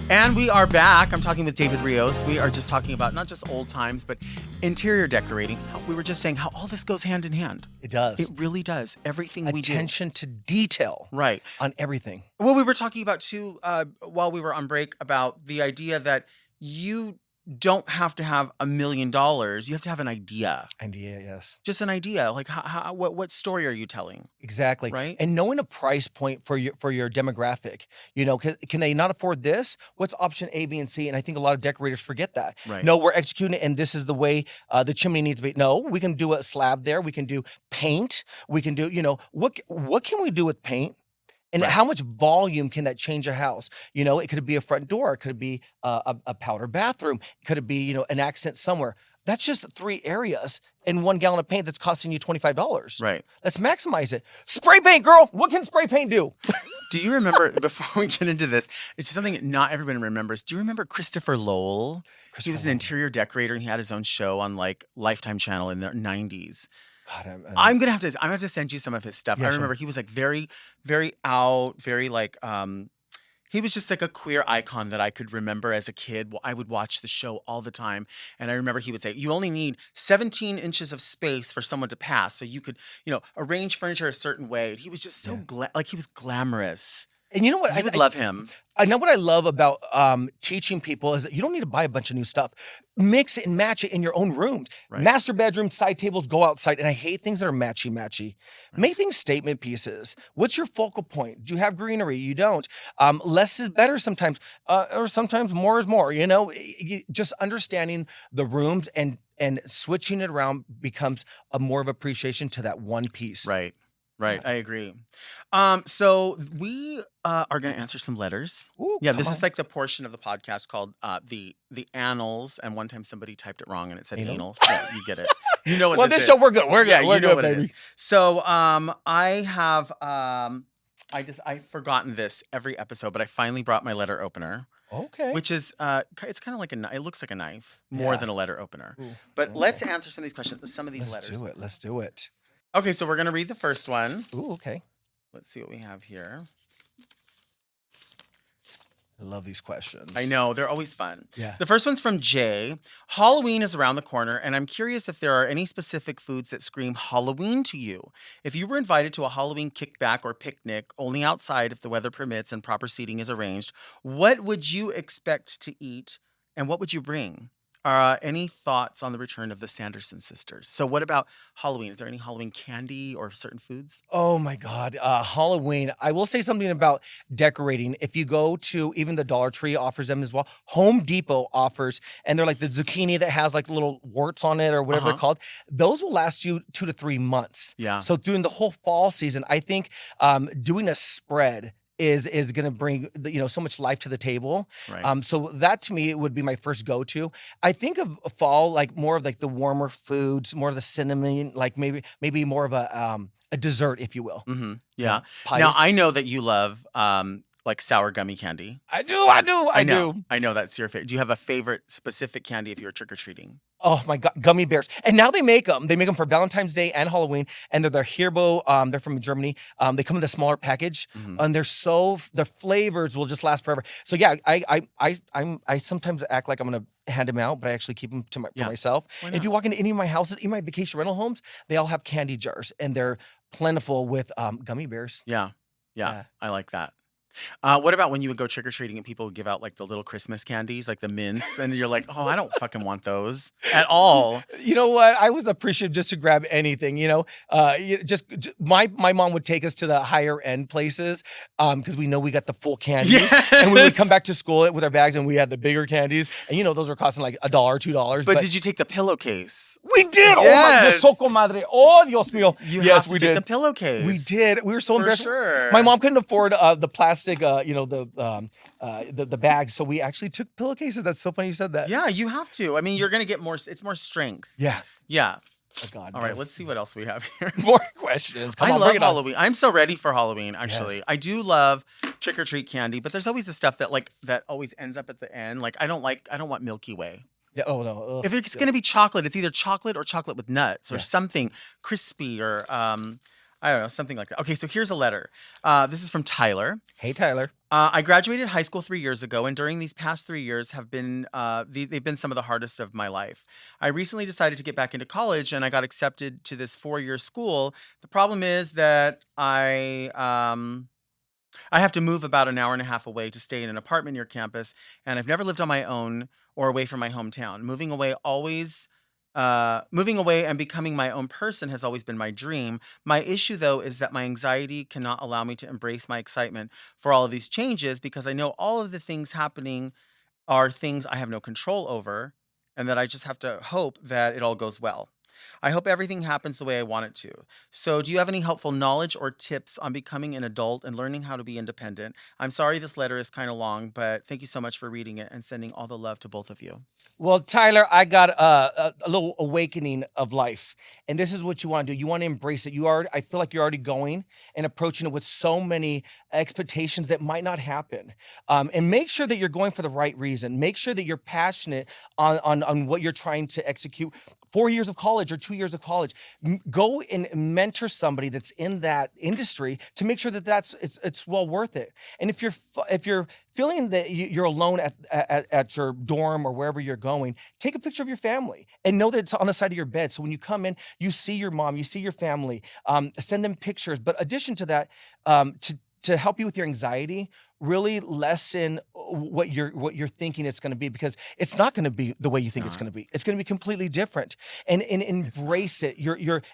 And we are back. I'm talking with David Rios. We are just talking about not just old times, but interior decorating. We were just saying how all this goes hand in hand. It does. It really does. Everything we do. Attention to detail. Right. On everything. Well, we were talking about too, while we were on break, about the idea that you don't have to have $1 million. You have to have an idea. Idea, yes. Just an idea. Like, what story are you telling? Exactly. Right. And knowing a price point for your demographic, can they not afford this? What's option A, B, and C? And I think a lot of decorators forget that. Right. No, we're executing it, and this is the way the chimney needs to be. No, we can do a slab there. We can do paint. We can do, what can we do with paint? And Right. how much volume can that change a house? It could be a front door. It could be a powder bathroom. Could it be, an accent somewhere? That's just 3 areas and 1 gallon of paint that's costing you $25. Right. Let's maximize it. Spray paint, girl. What can spray paint do? Do you remember, before we get into this, it's something not everyone remembers. Do you remember Christopher Lowell? He was an interior decorator and he had his own show on like Lifetime Channel in the 90s. God, I'm gonna have to send you some of his stuff. Yeah, I sure. remember he was like very, very out, very like he was just like a queer icon that I could remember as a kid. I would watch the show all the time, and I remember he would say, "You only need 17 inches of space for someone to pass, so you could, arrange furniture a certain way." He was just so he was glamorous. And you know what? I would love him. I know what I love about teaching people is that you don't need to buy a bunch of new stuff. Mix it and match it in your own rooms. Right. Master bedroom, side tables, go outside. And I hate things that are matchy-matchy. Right. Make things statement pieces. What's your focal point? Do you have greenery? You don't. Less is better sometimes, or sometimes more is more. Just understanding the rooms and switching it around becomes a more of appreciation to that one piece. Right. I agree. So we are going to answer some letters. Ooh, Yeah, come this on. is like the portion of the podcast called the annals. And one time somebody typed it wrong and it said Anal? anal. So you get it. You know what Well, this this is. show we're good. We're good. Yeah, We're you know good, what it baby. is. So I have I've forgotten this every episode, but I finally brought my letter opener, Okay. which is it's kind of like it looks like a knife more Yeah. than a letter opener. Ooh, But okay. let's answer some of these questions, some of these Let's letters. Let's do it. Okay, so we're gonna read the first one. Ooh, okay. Let's see what we have here. I love these questions. I know, they're always fun. Yeah. The first one's from Jay. Halloween is around the corner, and I'm curious if there are any specific foods that scream Halloween to you. If you were invited to a Halloween kickback or picnic, only outside if the weather permits and proper seating is arranged, what would you expect to eat, and what would you bring? Any thoughts on the return of the Sanderson sisters? So what about Halloween? Is there any Halloween candy or certain foods? Oh my God. Halloween. I will say something about decorating. If you go to even the Dollar Tree offers them as well. Home Depot offers, and they're like the zucchini that has like little warts on it or whatever they're called. Those will last you 2 to 3 months. Yeah. So during the whole fall season, I think doing a spread is going to bring so much life to the table. Right. So that to me would be my first go-to. I think of fall like more of like the warmer foods, more of the cinnamon, like maybe more of a dessert, if you will. Mm-hmm. Yeah. Pies. Now I know that you love like sour gummy candy. I do. I know that's your favorite. Do you have a favorite specific candy if you're trick or treating? Oh my God, gummy bears! And now they make them. They make them for Valentine's Day and Halloween, and they're Herbo. They're from Germany. They come in a smaller package, and their flavors will just last forever. So yeah, I sometimes act like I'm gonna hand them out, but I actually keep them for myself. Why If you walk into any of my houses, any of my vacation rental homes, they all have candy jars, and they're plentiful with gummy bears. Yeah. I like that. What about when you would go trick or treating and people would give out like the little Christmas candies, like the mints, and you're like, oh, I don't fucking want those at all. You know what? I was appreciative just to grab anything. My mom would take us to the higher end places because we know we got the full candies, Yes. and we would come back to school with our bags, and we had the bigger candies, and those were costing like $1, $2. But did you take the pillowcase? We did. Yes. Oh my, comadre. Oh, Dios mío. You Yes, have to we take did. the pillowcase. We did. We were so For embarrassed. sure. My mom couldn't afford the plastic, the bags, so we actually took pillowcases. That's so funny you said that. Yeah, you have to. I mean, you're gonna get more. It's more strength. Yeah. Yeah. Oh God. All right. yes. Let's see what else we have here. More questions. Come I on, love bring it on. Halloween. I'm so ready for Halloween. Actually, Yes. I do love trick or treat candy, but there's always the stuff that always ends up at the end. Like I don't want Milky Way. Yeah, oh no. If it's gonna be chocolate, it's either chocolate or chocolate with nuts or Yeah. something crispy or I don't know, something like that. Okay, so here's a letter. This is from Tyler. Hey, Tyler. I graduated high school 3 years ago, and during these past 3 years have been they've been some of the hardest of my life. I recently decided to get back into college, and I got accepted to this 4-year school. The problem is that I have to move about an hour and a half away to stay in an apartment near campus, and I've never lived on my own or away from my hometown. Moving away and becoming my own person has always been my dream. My issue, though, is that my anxiety cannot allow me to embrace my excitement for all of these changes because I know all of the things happening are things I have no control over and that I just have to hope that it all goes well. I hope everything happens the way I want it to. So, do you have any helpful knowledge or tips on becoming an adult and learning how to be independent? I'm sorry this letter is kind of long, but thank you so much for reading it and sending all the love to both of you. Well, Tyler, I got a little awakening of life, and this is what you want to do. You want to embrace it. I feel like you're already going and approaching it with so many expectations that might not happen. And make sure that you're going for the right reason. Make sure that you're passionate on what you're trying to execute. 4 years of college or 2 years of college, go and mentor somebody that's in that industry to make sure that it's well worth it. And if you're feeling that you're alone at your dorm or wherever you're going, take a picture of your family and know that it's on the side of your bed. So when you come in, you see your mom, you see your family, send them pictures. But addition to that, to help you with your anxiety, really lessen what you're thinking it's going to be, because it's not going to be the way you think it's going to be. It's going to be completely different, and embrace it.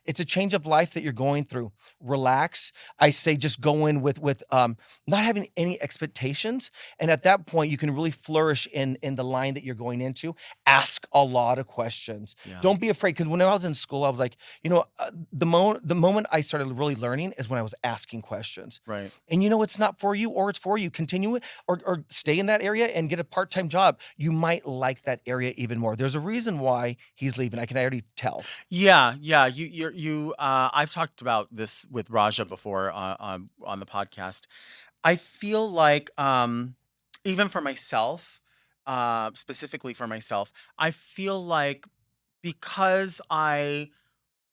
It's a change of life that you're going through. Relax. I say just go in with not having any expectations, and at that point you can really flourish in the line that you're going into. Ask a lot of questions. Yeah. Don't be afraid, because when I was in school, I was like, the moment I started really learning is when I was asking questions. Right. And it's not for you, or it's for you. Continue it, or stay in that area and get a part-time job. You might like that area even more. There's a reason why he's leaving. I can already tell. Yeah. I've talked about this with Raja before on the podcast. I feel like even for myself, specifically for myself, I feel like because I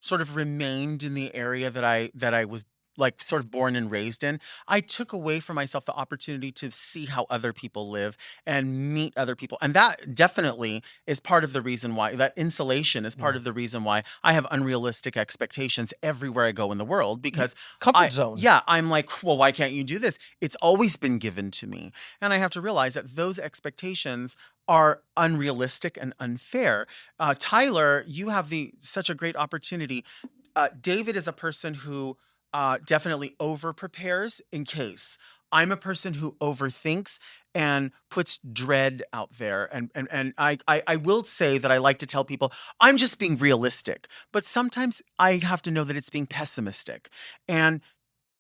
sort of remained in the area that I was like sort of born and raised in, I took away from myself the opportunity to see how other people live and meet other people. And that definitely is part of the reason why, that insulation is part of the reason why I have unrealistic expectations everywhere I go in the world, because Comfort zone. Yeah, I'm like, well, why can't you do this? It's always been given to me. And I have to realize that those expectations are unrealistic and unfair. Tyler, you have such a great opportunity. David is a person who definitely over prepares in case. I'm a person who overthinks and puts dread out there. And I will say that I like to tell people I'm just being realistic, but sometimes I have to know that it's being pessimistic. And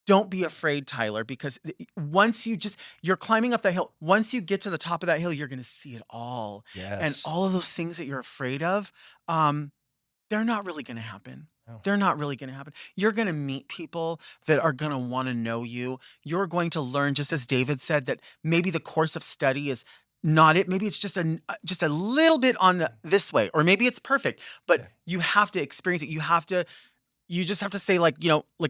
don't be afraid, Tyler, because once you're climbing up that hill. Once you get to the top of that hill, you're going to see it all. Yes. And all of those things that you're afraid of, they're not really going to happen. No. They're not really going to happen. You're going to meet people that are going to want to know you. You're going to learn, just as David said, that maybe the course of study is not it. Maybe it's just a little bit on this way, or maybe it's perfect, but you have to experience it. You just have to say, like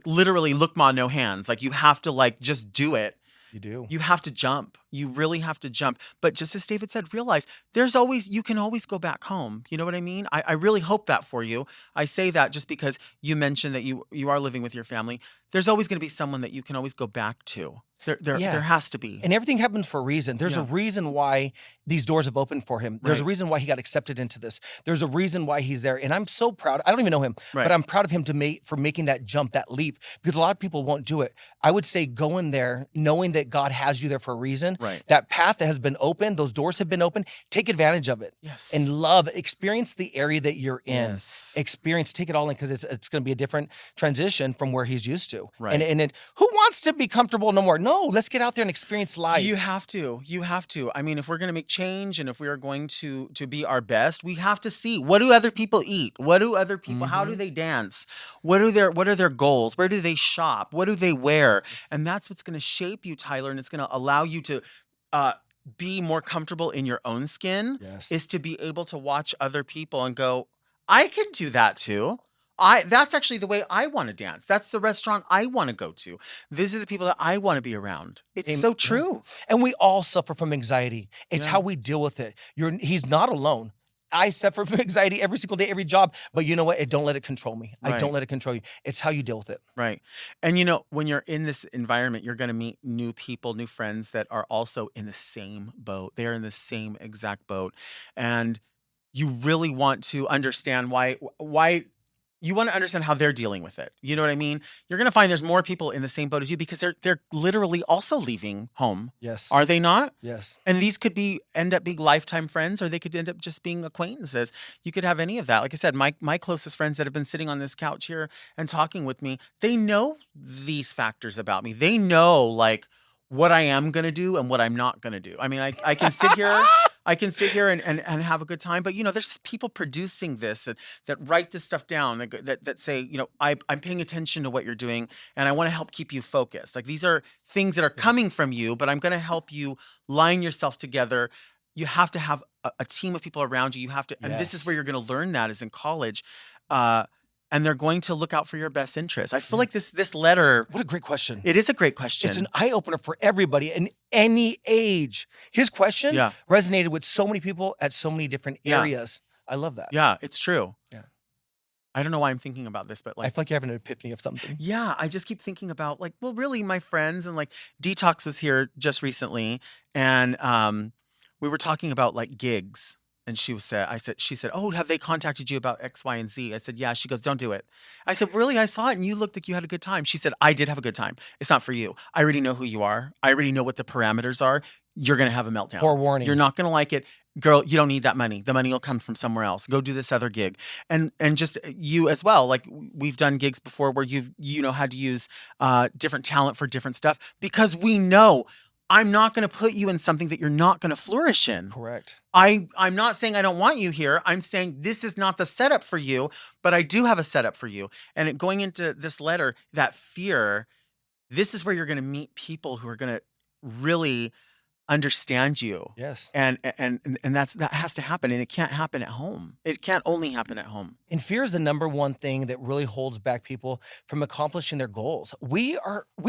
literally, look, ma, no hands. Like, you have to just do it. You do. You have to jump. You really have to jump. But just as David said, realize you can always go back home. You know what I mean? I really hope that for you. I say that just because you mentioned that you are living with your family. There's always going to be someone that you can always go back to. There has to be. And everything happens for a reason. There's a reason why these doors have opened for him. There's a reason why he got accepted into this. There's a reason why he's there. And I'm so proud. I don't even know him, but I'm proud of him for making that jump, that leap, because a lot of people won't do it. I would say go in there knowing that God has you there for a reason. Right. That path that has been opened, those doors have been opened. Take advantage of it. Yes. And experience the area that you're in. Yes. Take it all in, because it's going to be a different transition from where he's used to. Right. And who wants to be comfortable no more? No, let's get out there and experience life. You have to. I mean, if we're going to make change and if we are going to be our best, we have to see, what do other people eat? What do other people, how do they dance? What are their goals? Where do they shop? What do they wear? And that's what's going to shape you, Tyler, and it's going to allow you to be more comfortable in your own skin. Yes. Is to be able to watch other people and go, I can do that too. That's actually the way I want to dance. That's the restaurant I want to go to. These are the people that I want to be around. It's so true. And we all suffer from anxiety. It's how we deal with it. He's not alone. I suffer from anxiety every single day, every job. But you know what? Don't let it control me. Right. I don't let it control you. It's how you deal with it. Right. And when you're in this environment, you're going to meet new people, new friends that are also in the same boat. They are in the same exact boat. And you really want to understand why you want to understand how they're dealing with it. You know what I mean? You're going to find there's more people in the same boat as you, because they're literally also leaving home. Yes. Are they not? Yes. And these could end up being lifetime friends, or they could end up just being acquaintances. You could have any of that. Like I said, my closest friends that have been sitting on this couch here and talking with me, they know these factors about me. They know what I am going to do and what I'm not going to do. I mean, I can sit here. I can sit here and have a good time, but there's people producing this that write this stuff down, that say, I'm paying attention to what you're doing, and I want to help keep you focused. Like, these are things that are coming from you, but I'm going to help you line yourself together. You have to have a team of people around you. You have to, and this is where you're going to learn that, is in college. And they're going to look out for your best interests. I feel like this letter. What a great question. It is a great question. It's an eye-opener for everybody in any age. His question resonated with so many people at so many different areas. I love that. Yeah, it's true. Yeah. I don't know why I'm thinking about this, but I like, feel like you're having an epiphany of something. yeah, I just keep thinking about like, well, really, my friends and like Detox was here just recently, and we were talking about like gigs, and she said, oh, have they contacted you about X, Y, and Z? I said, yeah. She goes, don't do it. I said, really? I saw it, and you looked like you had a good time. She said, I did have a good time. It's not for you. I already know who you are. I already know what the parameters are. You're gonna have a meltdown. Forewarning. You're not gonna like it. Girl, you don't need that money. The money will come from somewhere else. Go do this other gig. And just you as well. Like we've done gigs before where you've had to use different talent for different stuff because we know I'm not going to put you in something that you're not going to flourish in. Correct. I'm not saying I don't want you here. I'm saying this is not the setup for you, but I do have a setup for you. And going into this letter, that fear, this is where you're going to meet people who are going to really understand you. Yes. And that has to happen, and it can't happen at home. It can't only happen at home. And fear is the number one thing that really holds back people from accomplishing their goals. We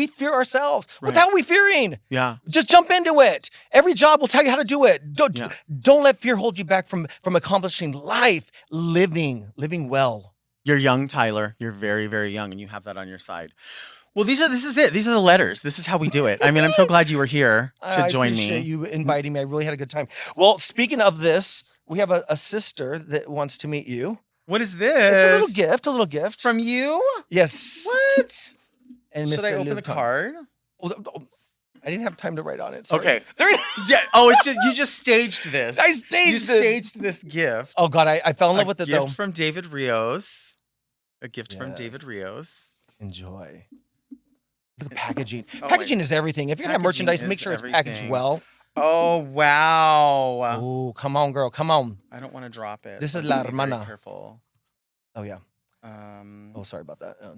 fear ourselves. Right. What the hell are we fearing? Yeah. Just jump into it. Every job will tell you how to do it. Don't let fear hold you back from accomplishing life, living well. You're young, Tyler. You're very, very young, and you have that on your side. Well, this is it. These are the letters. This is how we do it. I mean, I'm so glad you were here to join me. I appreciate you inviting me. I really had a good time. Well, speaking of this, we have a sister that wants to meet you. What is this? It's a little gift. From you? Yes. What? And Should Mr. I open the Luton. card? Oh, I didn't have time to write on it. Sorry. Okay. It's just you just staged this. I staged this gift. Oh God, I fell in love with it though. A gift from David Rios. A gift from Yes. David Rios. Enjoy. The packaging. Oh, Packaging is everything. If you're gonna have Packaging merchandise, is make sure it's packaged everything. well. Oh, wow. Oh, come on, girl. Come on. I don't want to drop it. This is I'm la gonna be very hermana. careful. Oh yeah. Um, Oh, sorry about that. No.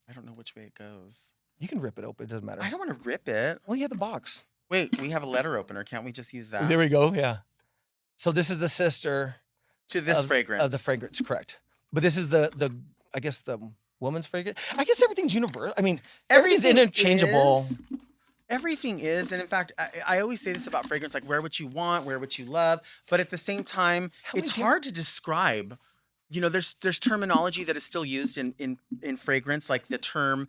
I don't know which way it goes. You can rip it open. It doesn't matter. I don't want to rip it. Well, you have the box. Wait, we have a letter opener. Can't we just use that? There we go. Yeah. So this is the sister To this fragrance. of the fragrance, correct? But this is the I guess the woman's fragrance. I guess everything's universal. I mean, everything's Everything interchangeable. is. Everything is. And in fact, I always say this about fragrance, like wear what you want, wear what you love. But at the same time, it's hard to describe. You know, there's terminology that is still used in fragrance, like the term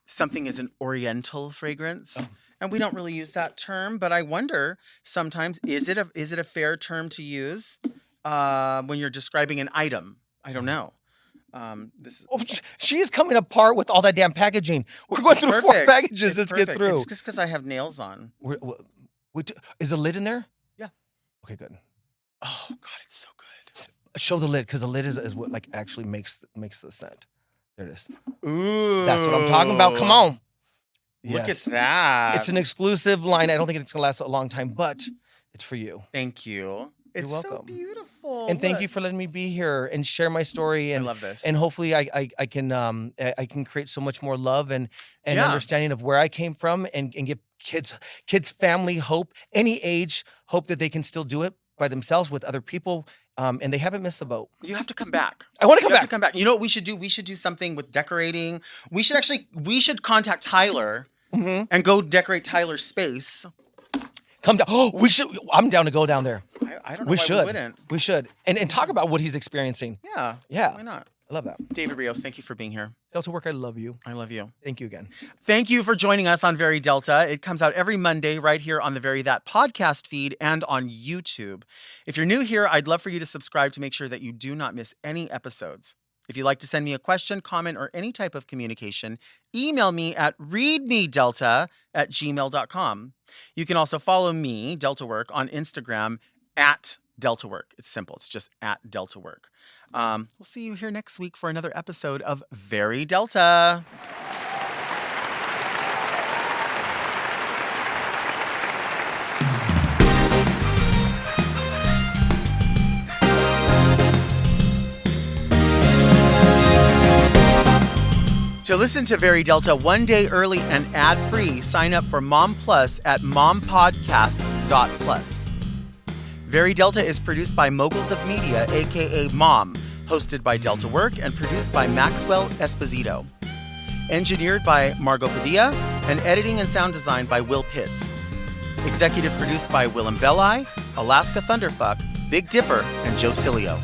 something is an oriental fragrance. Oh. And we don't really use that term, but I wonder sometimes, is it a fair term to use when you're describing an item? I don't know. This is Oh, she is coming apart with all that damn packaging. We're going through four packages. Let's get through. It's just because I have nails on. Is the lid in there? Yeah. Okay, good. Oh God, it's so good. Show the lid because the lid is what like actually makes the scent. There it is. Ooh, That's what I'm talking about. Come on. Look Yes. at that. It's an exclusive line. I don't think it's gonna last a long time, but it's for you. Thank you. It's so welcome. beautiful. And thank you Look. for letting me be here and share my story. And I love this. And hopefully I can create so much more love and Yeah. understanding of where I came from and give kids family hope, any age, hope that they can still do it by themselves with other people. And they haven't missed the boat. You have to come back. I want to You come have back. to come back. You know what we should do? We should do something with decorating. We should contact Tyler Mhm. and go decorate Tyler's space. Come down. Oh, we should. I'm down to go down there. I don't know We why should. we wouldn't. We should. And talk about what he's experiencing. Yeah. Yeah. Why not? I love that. David Rios, thank you for being here. Delta Work, I love you. I love you. Thank you again. Thank you for joining us on Very Delta. It comes out every Monday right here on the Very That podcast feed and on YouTube. If you're new here, I'd love for you to subscribe to make sure that you do not miss any episodes. If you'd like to send me a question, comment, or any type of communication, email me at readmedelta@gmail.com. You can also follow me, Delta Work, on Instagram at Delta Work. It's simple. It's just at Delta Work. We'll see you here next week for another episode of Very Delta. To listen to Very Delta one day early and ad-free, sign up for Mom Plus at mompodcasts.plus. Very Delta is produced by Moguls of Media, aka Mom, hosted by Delta Work and produced by Maxwell Esposito. Engineered by Margot Padilla and editing and sound design by Will Pitts. Executive produced by Willem Belli, Alaska Thunderfuck, Big Dipper, and Joe Cilio.